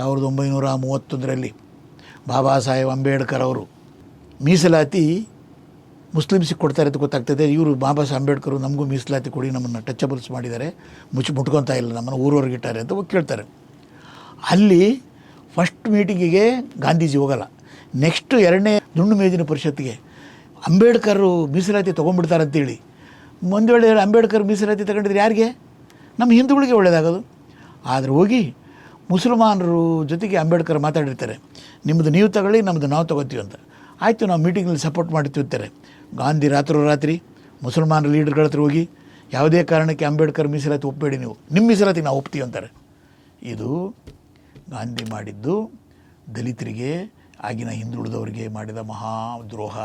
1931ರಲ್ಲಿ ಬಾಬಾ ಸಾಹೇಬ್ ಅಂಬೇಡ್ಕರ್ ಅವರು ಮೀಸಲಾತಿ ಮುಸ್ಲಿಮ್ಸಿಗೆ ಕೊಡ್ತಾರೆ ಅಂತ ಗೊತ್ತಾಗ್ತದೆ. ಇವರು ಬಾಬಾ ಸಾಹೇಬ್ ಅಂಬೇಡ್ಕರ್ ನಮಗೂ ಮೀಸಲಾತಿ ಕೊಡಿ, ನಮ್ಮನ್ನು ಟಚಬಲ್ಸ್ ಮಾಡಿದ್ದಾರೆ, ಮುಟ್ಕೊತಾ ಇಲ್ಲ, ನಮ್ಮನ್ನು ಊರವರೆಗಿಟ್ಟಾರೆ ಅಂತ ಕೇಳ್ತಾರೆ. ಅಲ್ಲಿ ಫಸ್ಟ್ ಮೀಟಿಂಗಿಗೆ ಗಾಂಧೀಜಿ ಹೋಗಲ್ಲ. ನೆಕ್ಸ್ಟ್ 2ನೇ ದುಂಡು ಮೇಜಿನ ಪರಿಷತ್ತಿಗೆ ಅಂಬೇಡ್ಕರು ಮೀಸಲಾತಿ ತೊಗೊಂಡ್ಬಿಡ್ತಾರೆ ಅಂತೇಳಿ. ಒಂದು ವೇಳೆ ಅಂಬೇಡ್ಕರ್ ಮೀಸಲಾತಿ ತಗೊಂಡಿದ್ರೆ ಯಾರಿಗೆ? ನಮ್ಮ ಹಿಂದೂಗಳಿಗೆ ಒಳ್ಳೆಯದಾಗೋದು. ಆದರೆ ಹೋಗಿ ಮುಸಲ್ಮಾನರು ಜೊತೆಗೆ ಅಂಬೇಡ್ಕರ್ ಮಾತಾಡಿರ್ತಾರೆ, ನಿಮ್ಮದು ನೀವು ತಗೊಳ್ಳಿ, ನಮ್ಮದು ನಾವು ತೊಗೋತೀವಿ ಅಂತ. ಆಯಿತು, ನಾವು ಮೀಟಿಂಗ್ನಲ್ಲಿ ಸಪೋರ್ಟ್ ಮಾಡ್ತೀವಿ ಅಂತಾರೆ. ಗಾಂಧಿ ರಾತ್ರಿ ಮುಸಲ್ಮಾನರ ಲೀಡರ್ಗಳ ಹತ್ರ ಹೋಗಿ ಯಾವುದೇ ಕಾರಣಕ್ಕೆ ಅಂಬೇಡ್ಕರ್ ಮೀಸಲಾತಿ ಒಪ್ಪಬೇಡಿ, ನೀವು ನಿಮ್ಮ ಮೀಸಲಾತಿ ನಾವು ಒಪ್ತೀವಿ ಅಂತಾರೆ. ಇದು ಗಾಂಧಿ ಮಾಡಿದ್ದು ದಲಿತರಿಗೆ, ಆಗಿನ ಹಿಂದುಳಿದವರಿಗೆ ಮಾಡಿದ ಮಹಾ ದ್ರೋಹ.